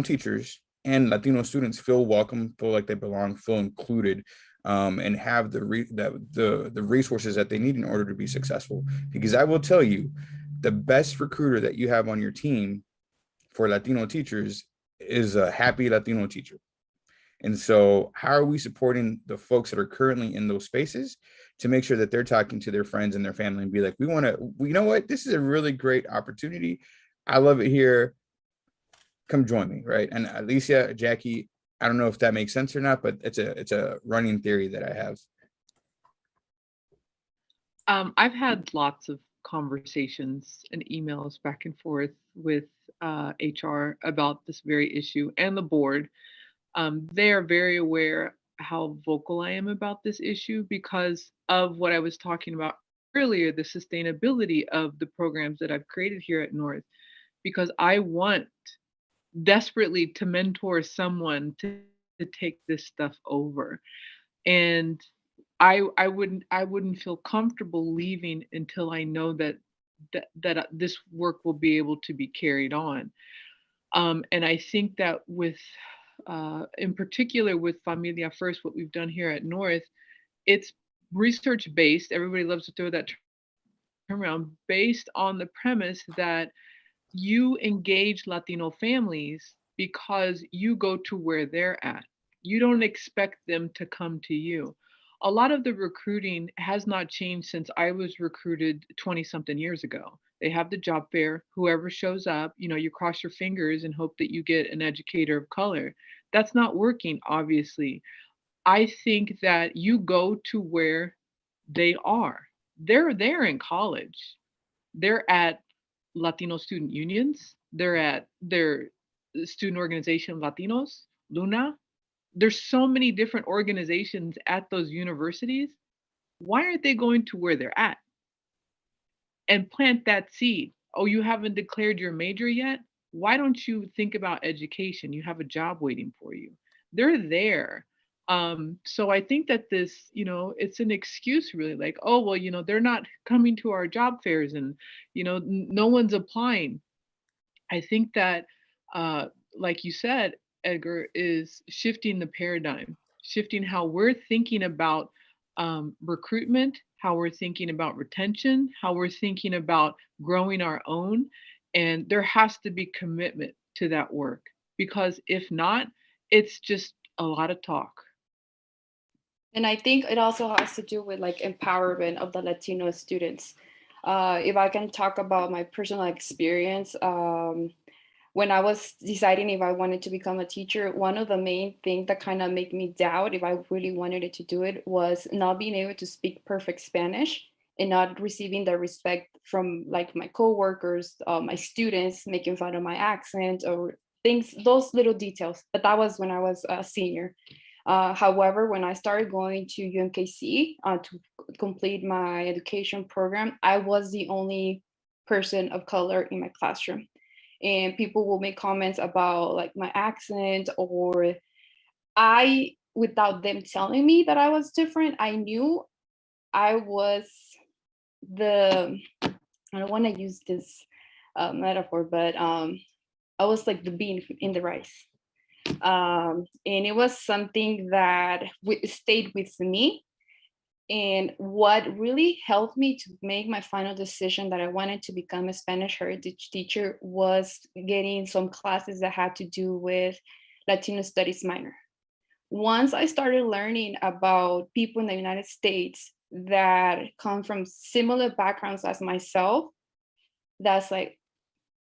teachers and Latino students feel welcome, feel like they belong, feel included, and have the resources that they need in order to be successful? Because I will tell you, the best recruiter that you have on your team for Latino teachers is a happy Latino teacher. And so how are we supporting the folks that are currently in those spaces to make sure that they're talking to their friends and their family and be like, we want to, you know what, this is a really great opportunity. I love it here. Come join me, right? And Alicia, Jackie, I don't know if that makes sense or not, but it's a running theory that I have. I've had lots of conversations and emails back and forth with HR about this very issue and the board. They are very aware how vocal I am about this issue because of what I was talking about earlier, the sustainability of the programs that I've created here at North, because I want desperately to mentor someone to take this stuff over. And I wouldn't feel comfortable leaving until I know that this work will be able to be carried on. And I think that with in particular with Familia First, what we've done here at North, it's research based. Everybody loves to throw that term around, based on the premise that you engage Latino families because you go to where they're at. You don't expect them to come to you. A lot of the recruiting has not changed since I was recruited 20 something years ago. They have the job fair, whoever shows up, you cross your fingers and hope that you get an educator of color. That's not working, obviously. I think that you go to where they are. They're there in college. They're at Latino student unions. They're at their student organization, Latinos, Luna. There's so many different organizations at those universities. Why aren't they going to where they're at and plant that seed? Oh, you haven't declared your major yet? Why don't you think about education? You have a job waiting for you. They're there. So I think that this, it's an excuse really, like, oh, well, they're not coming to our job fairs and, no one's applying. I think that, like you said, Edgar, is shifting the paradigm, shifting how we're thinking about recruitment, how we're thinking about retention, how we're thinking about growing our own. And there has to be commitment to that work, because if not, it's just a lot of talk. And I think it also has to do with like empowerment of the Latino students. If I can talk about my personal experience, when I was deciding if I wanted to become a teacher, one of the main things that kind of made me doubt if I really wanted to do it was not being able to speak perfect Spanish and not receiving the respect from like my coworkers, my students making fun of my accent or things, those little details. But that was when I was a senior. However, when I started going to UMKC to complete my education program, I was the only person of color in my classroom. And people will make comments about like my accent, or without them telling me that I was different, I knew I was I don't want to use this metaphor, but I was like the bean in the rice. And it was something that stayed with me. And what really helped me to make my final decision that I wanted to become a Spanish heritage teacher was getting some classes that had to do with Latino Studies minor. Once I started learning about people in the United States that come from similar backgrounds as myself, that's like,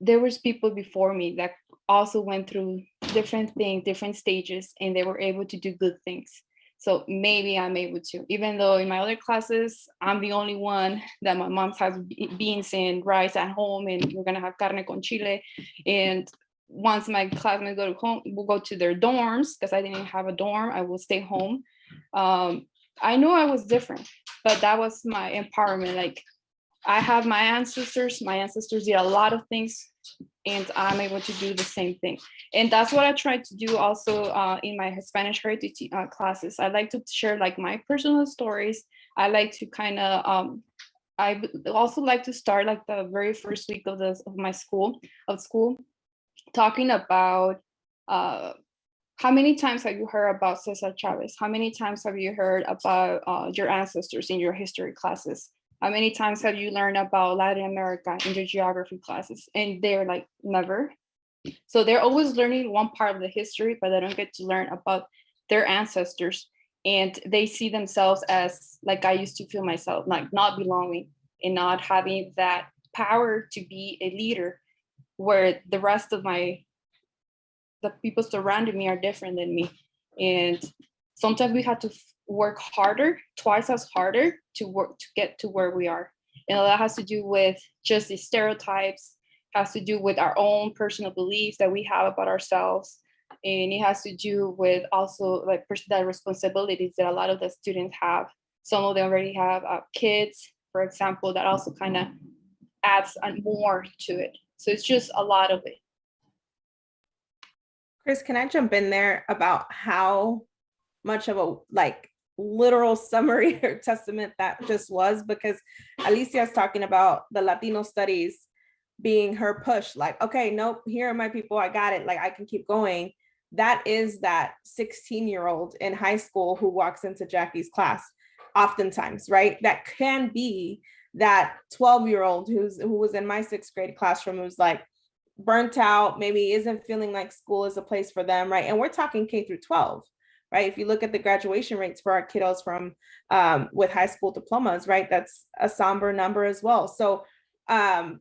there was people before me that also went through different things, different stages, and they were able to do good things. So maybe I'm able to, even though in my other classes, I'm the only one that my mom has beans and rice at home, and we're gonna have carne con chile. And once my classmates go to home, we'll go to their dorms, because I didn't have a dorm, I will stay home. I know I was different, but that was my empowerment. Like, I have my ancestors did a lot of things best, and I'm able to do the same thing. And that's what I try to do also in my Hispanic heritage classes. I like to share like my personal stories. I like to kind of I would also like to start like the very first week of my school talking about how many times have you heard about Cesar Chavez? How many times have you heard about your ancestors in your history classes? How many times have you learned about Latin America in your geography classes? And they're like, never. So they're always learning one part of the history, but they don't get to learn about their ancestors. And they see themselves as, like I used to feel myself, like not belonging and not having that power to be a leader, where the rest of the people surrounding me are different than me. And sometimes we have to work harder, twice as harder to get to where we are. And that has to do with just the stereotypes, has to do with our own personal beliefs that we have about ourselves. And it has to do with also like the responsibilities that a lot of the students have. Some of them already have kids, for example, that also kind of adds more to it. So it's just a lot of it. Chris, can I jump in there about how much of a like literal summary or testament that just was? Because Alicia is talking about the Latino Studies being her push, like, okay, nope, here are my people, I got it, like I can keep going. That is that 16-year-old in high school who walks into Jackie's class oftentimes, right? That can be that 12-year-old who was in my 6th grade classroom, who's like burnt out, maybe isn't feeling like school is a place for them, right? And we're talking K through 12, right? If you look at the graduation rates for our kiddos from with high school diplomas, right? That's a somber number as well. So it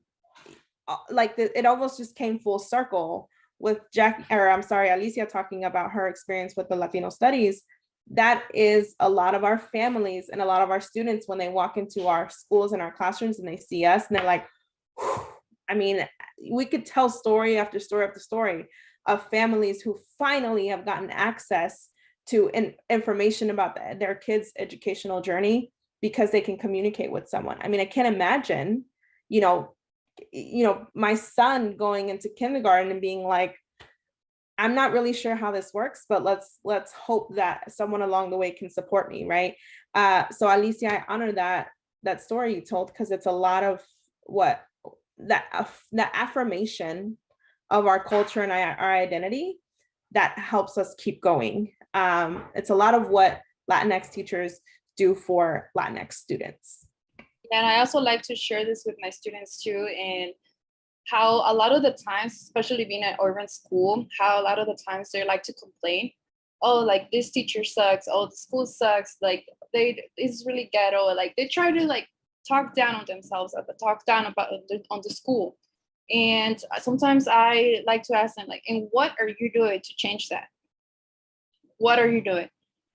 almost just came full circle with Alicia talking about her experience with the Latino Studies. That is a lot of our families and a lot of our students when they walk into our schools and our classrooms and they see us and they're like, whew. I mean, we could tell story after story after story of families who finally have gotten access to information about their kids' educational journey because they can communicate with someone. I mean, I can't imagine, my son going into kindergarten and being like, I'm not really sure how this works, but let's hope that someone along the way can support me, right? So Alicia, I honor that story you told, because it's a lot of that affirmation of our culture and our identity that helps us keep going. It's a lot of what Latinx teachers do for Latinx students. And I also like to share this with my students too, and how a lot of the times, especially being at urban school, how a lot of the times they like to complain, oh, like this teacher sucks, oh, the school sucks, like it's really ghetto, like they try to like talk down on themselves, talk down on the school. And sometimes I like to ask them, like, and what are you doing to change that? What are you doing?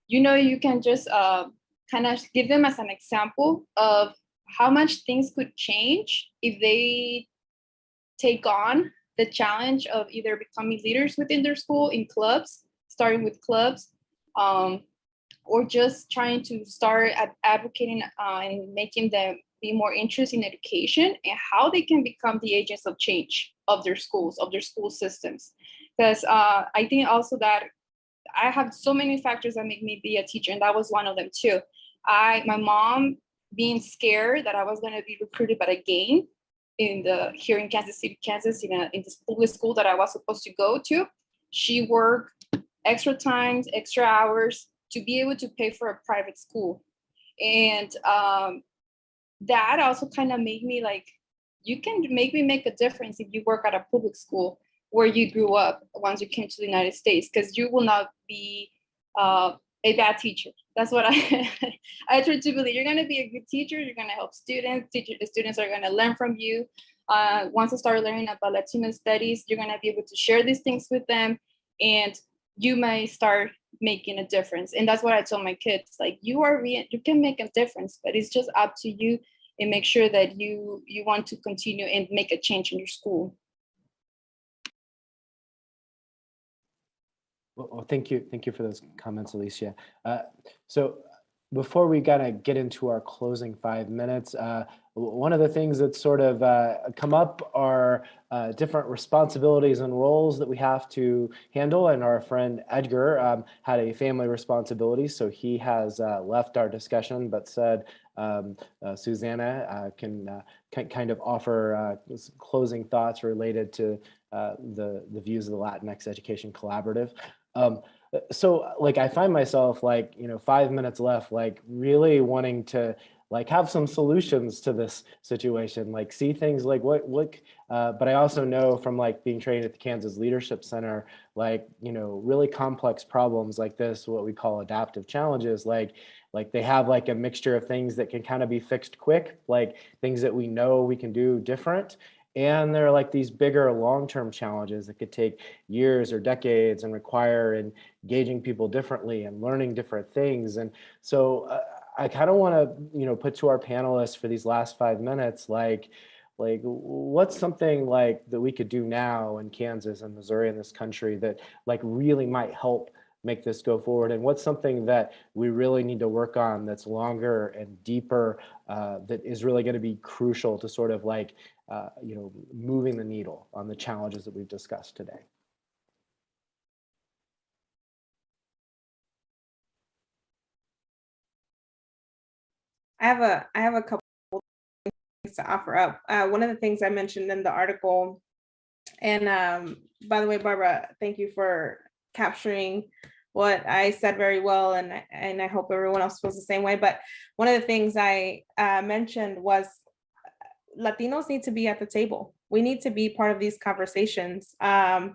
You can just kind of give them as an example of how much things could change if they take on the challenge of either becoming leaders within their school in clubs, starting with clubs, or just trying to start advocating and making them be more interested in education and how they can become the agents of change of their schools, of their school systems. Because I think also that I have so many factors that make me be a teacher, and that was one of them too. My mom being scared that I was going to be recruited by a gang here in Kansas City, Kansas, in this public school that I was supposed to go to. She worked extra times, extra hours to be able to pay for a private school. And that also kind of made me like, you can maybe make a difference if you work at a public school where you grew up once you came to the United States, because you will not be a bad teacher. That's what I try to believe. You're going to be a good teacher. You're going to help students. The students are going to learn from you. Once you start learning about Latino studies, you're going to be able to share these things with them, and you may start making a difference. And that's what I tell my kids, like, you can make a difference, but it's just up to you, and make sure that you want to continue and make a change in your school. Well, thank you for those comments, Alicia. So before we gotta get into our closing 5 minutes, one of the things that's sort of come up are different responsibilities and roles that we have to handle. And our friend Edgar had a family responsibility, so he has left our discussion, but said Susana can kind of offer closing thoughts related to the views of the Latinx Education Collaborative. So like I find myself like, 5 minutes left, like really wanting to like have some solutions to this situation, like see things like what but I also know from like being trained at the Kansas Leadership Center, like, really complex problems like this, what we call adaptive challenges, like they have like a mixture of things that can kind of be fixed quick, like things that we know we can do different. And there are like these bigger long-term challenges that could take years or decades and require engaging people differently and learning different things. And so I kind of want to, put to our panelists for these last 5 minutes, like what's something like that we could do now in Kansas and Missouri in this country that like really might help make this go forward, and what's something that we really need to work on that's longer and deeper, that is really going to be crucial to sort of like moving the needle on the challenges that we've discussed today. I have a couple things to offer up. One of the things I mentioned in the article, and by the way, Barbara, thank you for capturing what I said very well, and I hope everyone else feels the same way. But one of the things I mentioned was Latinos need to be at the table. We need to be part of these conversations, and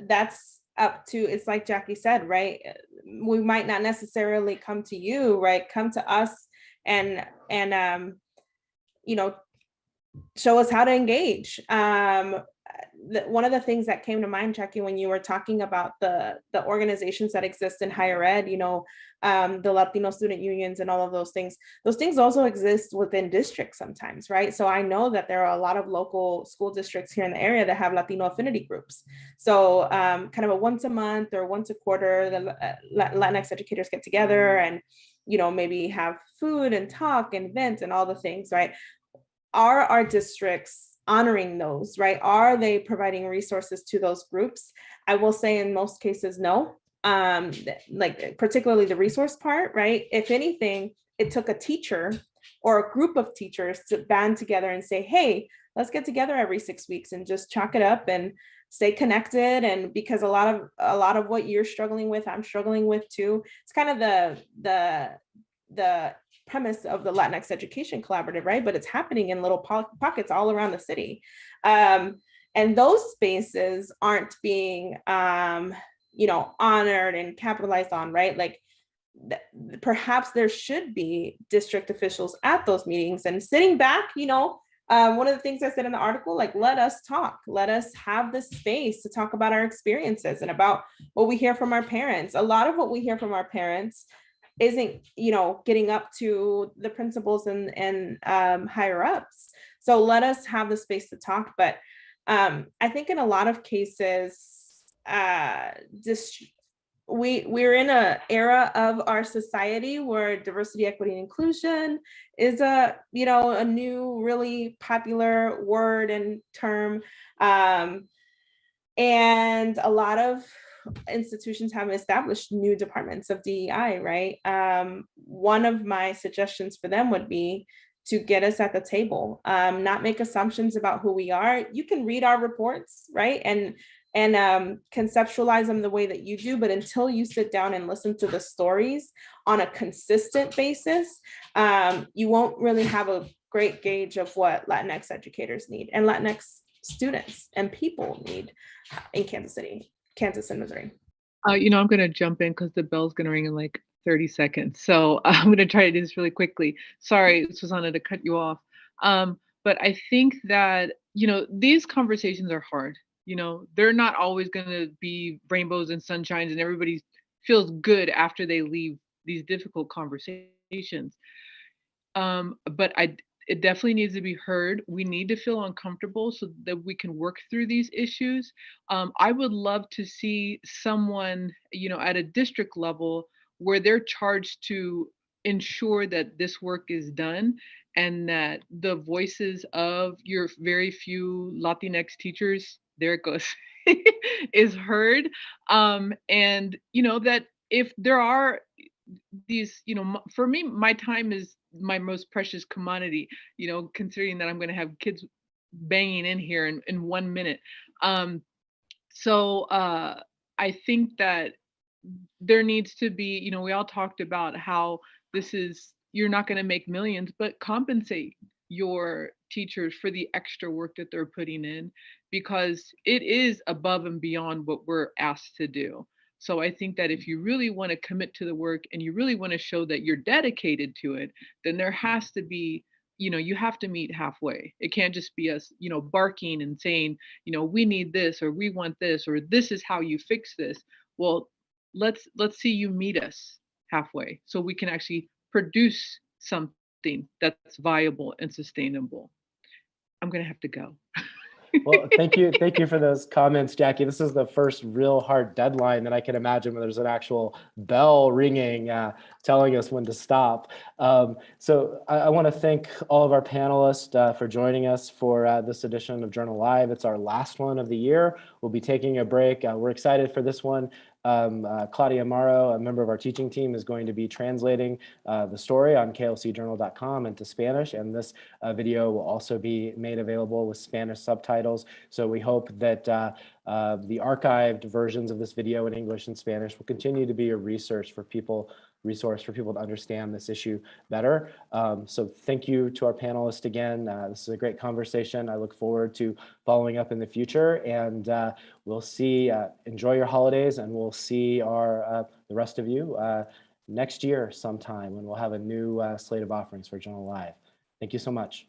that's up to, it's like Jackie said, right? We might not necessarily come to you, right? Come to us and show us how to engage. One of the things that came to mind, Jackie, when you were talking about the organizations that exist in higher ed, the Latino student unions and all of those things also exist within districts sometimes, right? So I know that there are a lot of local school districts here in the area that have Latino affinity groups. So kind of a once a month or once a quarter, the Latinx educators get together and, maybe have food and talk and vent and all the things, right? Are our districts honoring those, right? Are they providing resources to those groups? I will say in most cases, no. Like particularly the resource part, right? If anything, it took a teacher or a group of teachers to band together and say, hey, let's get together every 6 weeks and just chalk it up and stay connected. And because a lot of what you're struggling with, I'm struggling with too. It's kind of the premise of the Latinx Education Collaborative, right? But it's happening in little pockets all around the city. And those spaces aren't being, honored and capitalized on, right? Like perhaps there should be district officials at those meetings and sitting back, one of the things I said in the article, like, let us talk, let us have the space to talk about our experiences and about what we hear from our parents. A lot of what we hear from our parents isn't, getting up to the principals and higher ups. So let us have the space to talk. But I think in a lot of cases, we're in an era of our society where diversity, equity, and inclusion is a new really popular word and term. And a lot of institutions have established new departments of DEI, right? One of my suggestions for them would be to get us at the table, not make assumptions about who we are. You can read our reports, right? And conceptualize them the way that you do, but until you sit down and listen to the stories on a consistent basis, you won't really have a great gauge of what Latinx educators need and Latinx students and people need in Kansas City, Kansas and Missouri. I'm going to jump in because the bell's going to ring in like 30 seconds. So I'm going to try to do this really quickly. Sorry, Susana, to cut you off. But I think that, these conversations are hard. They're not always going to be rainbows and sunshines and everybody feels good after they leave these difficult conversations. But it definitely needs to be heard. We need to feel uncomfortable so that we can work through these issues. I would love to see someone, at a district level where they're charged to ensure that this work is done and that the voices of your very few Latinx teachers, there it goes, is heard. And, that if there are these, for me, my time is my most precious commodity, considering that I'm going to have kids banging in here in 1 minute. So I think that there needs to be, we all talked about how you're not going to make millions, but compensate your teachers for the extra work that they're putting in, because it is above and beyond what we're asked to do. So I think that if you really want to commit to the work and you really want to show that you're dedicated to it, then there has to be, you have to meet halfway. It can't just be us, barking and saying, we need this, or we want this, or this is how you fix this. Well, let's see you meet us halfway so we can actually produce something that's viable and sustainable. I'm going to have to go. Well, thank you for those comments, Jackie. This is the first real hard deadline that I can imagine where there's an actual bell ringing telling us when to stop. So I want to thank all of our panelists for joining us for this edition of Journal Live. It's our last one of the year. We'll be taking a break. We're excited for this one. Claudia Amaro, a member of our teaching team, is going to be translating the story on klcjournal.com into Spanish, and this video will also be made available with Spanish subtitles. So we hope that the archived versions of this video in English and Spanish will continue to be a resource for people to understand this issue better. So thank you to our panelists again. This is a great conversation. I look forward to following up in the future, and we'll see, enjoy your holidays, and we'll see the rest of you next year sometime when we'll have a new slate of offerings for Journal Live. Thank you so much.